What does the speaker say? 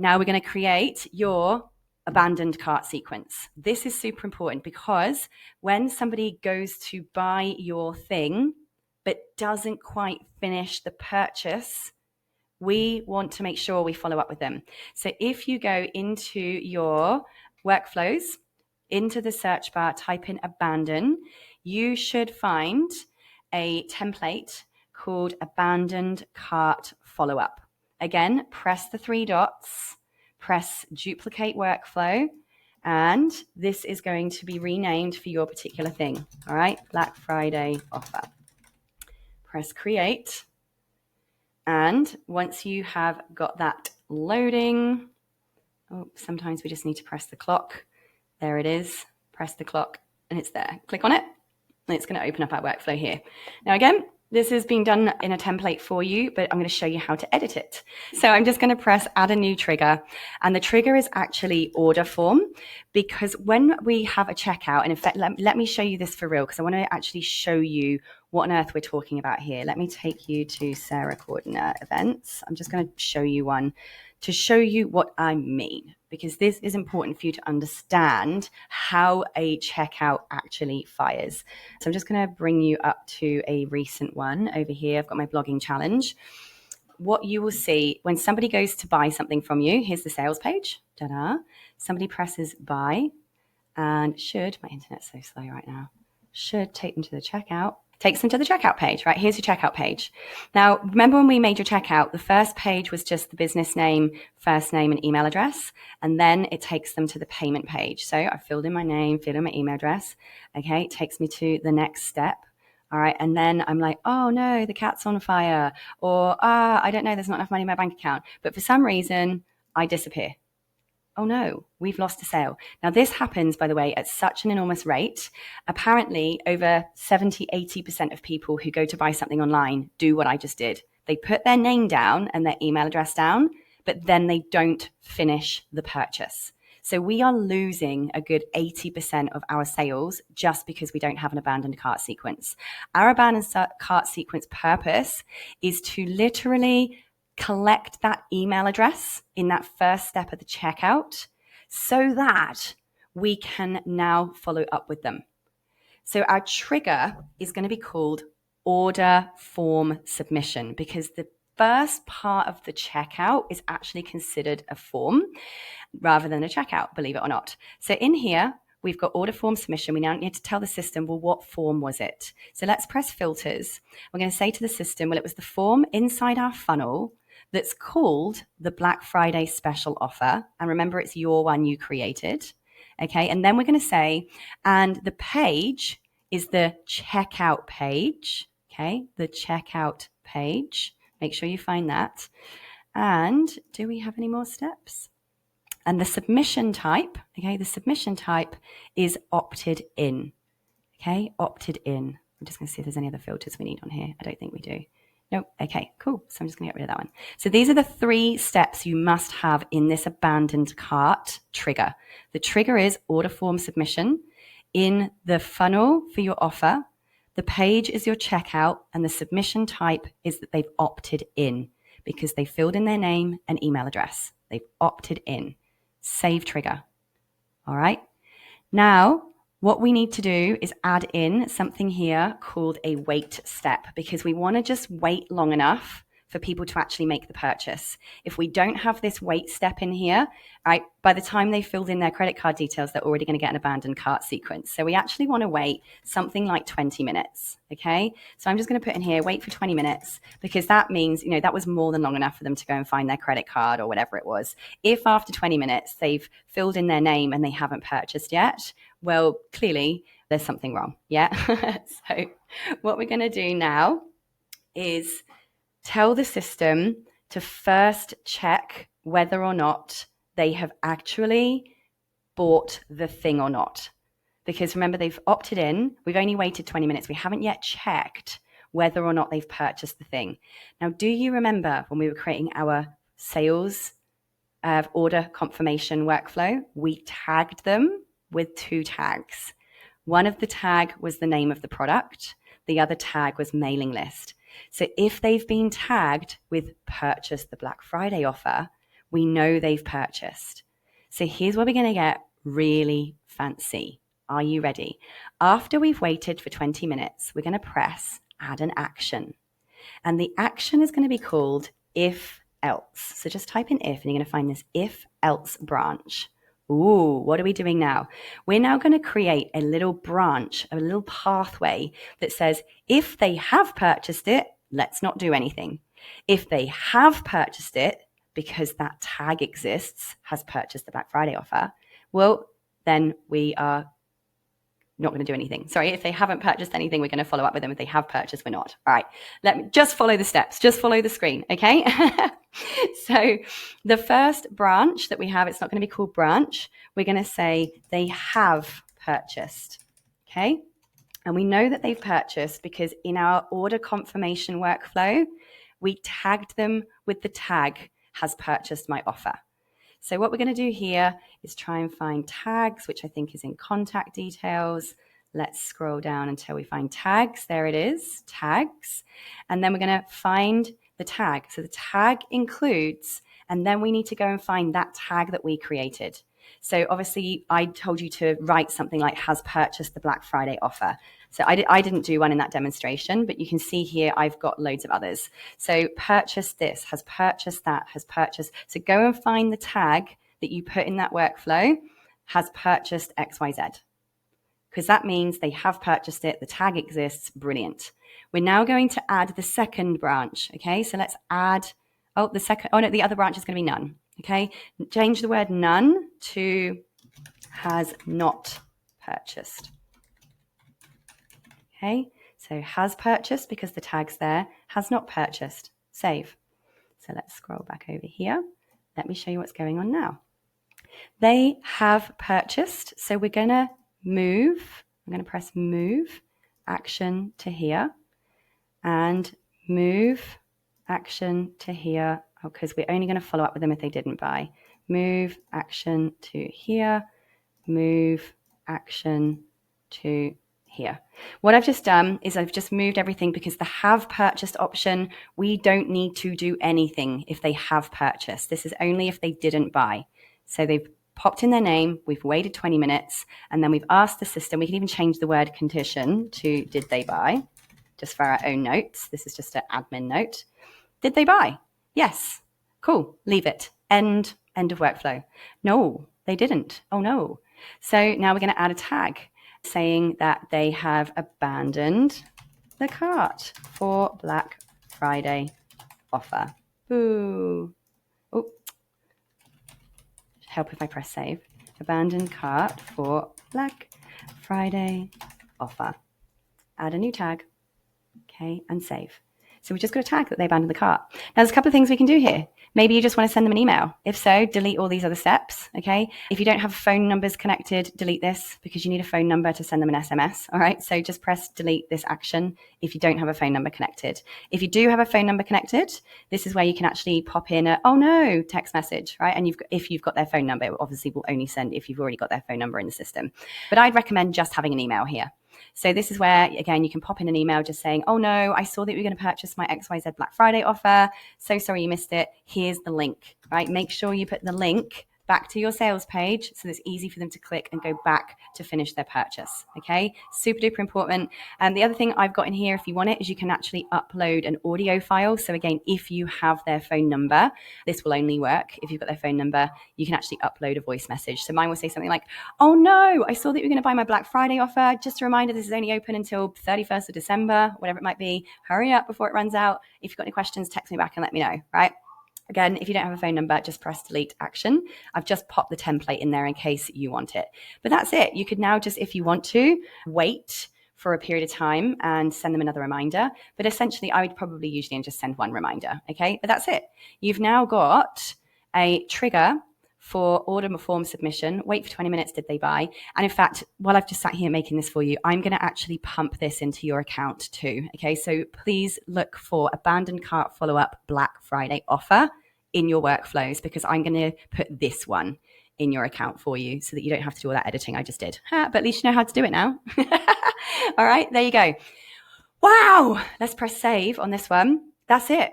Now we're going to create your abandoned cart sequence. This is super important because when somebody goes to buy your thing but doesn't quite finish the purchase, we want to make sure we follow up with them. So if you go into your workflows, into the search bar, type in abandon, you should find a template called abandoned cart follow-up. Again, press the 3 dots, press duplicate workflow, and this is going to be renamed for your particular thing. All right, Black Friday offer. Press create. And once you have got that loading, sometimes we just need to press the clock. There it is. Press the clock and it's there. Click on it and it's going to open up our workflow here. Now again, this is being done in a template for you, but I'm going to show you how to edit it. So I'm just going to press add a new trigger. And the trigger is actually order form, because when we have a checkout, and in fact, let me show you this for real, because I want to actually show you what on earth we're talking about here. Let me take you to Sarah Cordner events. I'm just going to show you one to show you what I mean, because this is important for you to understand how a checkout actually fires. So I'm just going to bring you up to a recent one over here. I've got my blogging challenge. What you will see when somebody goes to buy something from you, here's the sales page. Ta-da. Somebody presses buy and my internet's so slow right now, should take them to the checkout. Takes them to the checkout page, right? Here's your checkout page. Now, remember when we made your checkout, the first page was just the business name, first name, and email address. And then it takes them to the payment page. So I filled in my name, filled in my email address. Okay, it takes me to the next step. All right. And then I'm like, oh no, the cat's on fire. Or, I don't know, there's not enough money in my bank account. But for some reason, I disappear. Oh no, we've lost a sale. Now this happens, by the way, at such an enormous rate. Apparently over 70, 80% of people who go to buy something online do what I just did. They put their name down and their email address down, but then they don't finish the purchase. So we are losing a good 80% of our sales just because we don't have an abandoned cart sequence. Our abandoned cart sequence purpose is to literally collect that email address in that first step of the checkout so that we can now follow up with them. So our trigger is going to be called order form submission, because the first part of the checkout is actually considered a form rather than a checkout, believe it or not. So in here, we've got order form submission. We now need to tell the system, well, what form was it? So let's press filters. We're going to say to the system, well, it was the form inside our funnel that's called the Black Friday special offer. And remember, it's your one you created. Okay. And then we're going to say, and the page is the checkout page. Okay. The checkout page. Make sure you find that. And do we have any more steps? And the submission type, okay, the submission type is opted in. Okay, opted in. I'm just going to see if there's any other filters we need on here. I don't think we do. Nope. Okay, cool. So I'm just going to get rid of that one. So these are the 3 steps you must have in this abandoned cart trigger. The trigger is order form submission. In the funnel for your offer, the page is your checkout, and the submission type is that they've opted in because they filled in their name and email address. They've opted in. Save trigger. All right. Now, what we need to do is add in something here called a wait step, because we want to just wait long enough for people to actually make the purchase. If we don't have this wait step in here, right, by the time they filled in their credit card details, they're already going to get an abandoned cart sequence. So we actually want to wait something like 20 minutes. Okay. So I'm just going to put in here, wait for 20 minutes, because that means, you know, that was more than long enough for them to go and find their credit card or whatever it was. If after 20 minutes they've filled in their name and they haven't purchased yet, well, clearly there's something wrong. Yeah. So what we're going to do now is tell the system to first check whether or not they have actually bought the thing or not. Because remember, they've opted in. We've only waited 20 minutes. We haven't yet checked whether or not they've purchased the thing. Now, do you remember when we were creating our sales order confirmation workflow? We tagged them with 2 tags. One of the tag was the name of the product. The other tag was mailing list. So if they've been tagged with purchase the Black Friday offer, We know they've purchased. So here's where we're going to get really fancy. Are you ready? After we've waited for 20 minutes, we're going to press add an action. And the action is going to be called if else. So just type in if and you're going to find this if else branch. Ooh, what are we doing now? We're now going to create a little branch, a little pathway that says if they have purchased it, let's not do anything. If they have purchased it, because that tag exists, has purchased the Black Friday offer, well, then we are not going to do anything. Sorry, if they haven't purchased anything, we're going to follow up with them. If they have purchased, we're not. All right, let me just follow the steps. Just follow the screen, okay? So the first branch that we have, it's not going to be called branch. We're going to say they have purchased, okay? And we know that they've purchased because in our order confirmation workflow, we tagged them with the tag has purchased my offer. So what we're going to do here is try and find tags, which I think is in contact details. Let's scroll down until we find tags. There it is, tags. And then we're going to find the tag. So the tag includes, and then we need to go and find that tag that we created. So obviously I told you to write something like has purchased the Black Friday offer. So I didn't do one in that demonstration, but you can see here I've got loads of others. So purchase this, has purchased that, has purchased. So go and find the tag that you put in that workflow, has purchased XYZ. Because that means they have purchased it, the tag exists, brilliant. We're now going to add the second branch, okay? So let's add, the other branch is going to be none, okay? Change the word none to has not purchased. Okay, so has purchased because the tag's there, has not purchased, save. So let's scroll back over here. Let me show you what's going on now. They have purchased, so we're going to move, I'm going to press move action to here and move action to here because we're only going to follow up with them if they didn't buy. Move action to here, move action to here. What I've just done is I've just moved everything because the have purchased option, we don't need to do anything if they have purchased. This is only if they didn't buy. So they've popped in their name, we've waited 20 minutes, and then we've asked the system, we can even change the word condition to did they buy, just for our own notes. This is just an admin note. Did they buy? Yes. Cool. Leave it. End of workflow. No, they didn't. Oh no. So now we're going to add a tag saying that they have abandoned the cart for Black Friday offer. Boo. Oh, help if I press save. Abandoned cart for Black Friday offer. Add a new tag. Okay, and save. So we just got a tag that they abandoned the cart. Now there's a couple of things we can do here. Maybe you just want to send them an email. If so, delete all these other steps, okay? If you don't have phone numbers connected, delete this because you need a phone number to send them an SMS, all right? So just press delete this action if you don't have a phone number connected. If you do have a phone number connected, this is where you can actually pop in a, oh no, text message, right? And if you've got their phone number, it obviously will only send if you've already got their phone number in the system. But I'd recommend just having an email here. So this is where, again, you can pop in an email just saying, oh no, I saw that you were going to purchase my XYZ Black Friday offer. So sorry you missed it. Here's the link, right? Make sure you put the link back to your sales page so it's easy for them to click and go back to finish their purchase, okay? Super duper important. And the other thing I've got in here, if you want it, is you can actually upload an audio file. So again, if you have their phone number, this will only work. If you've got their phone number, you can actually upload a voice message. So mine will say something like, oh no, I saw that you're going to buy my Black Friday offer. Just a reminder, this is only open until 31st of December, whatever it might be. Hurry up before it runs out. If you've got any questions, text me back and let me know, right? Again, if you don't have a phone number, just press delete action. I've just popped the template in there in case you want it. But that's it. You could now just, if you want to, wait for a period of time and send them another reminder. But essentially, I would probably usually just send one reminder, okay? But that's it. You've now got a trigger for order form submission. Wait for 20 minutes, did they buy? And in fact, while I've just sat here making this for you, I'm going to actually pump this into your account too, okay? So please look for abandoned cart follow-up Black Friday offer in your workflows because I'm going to put this one in your account for you so that you don't have to do all that editing I just did. But at least you know how to do it now. All right, there you go. Wow, let's press save on this one. That's it.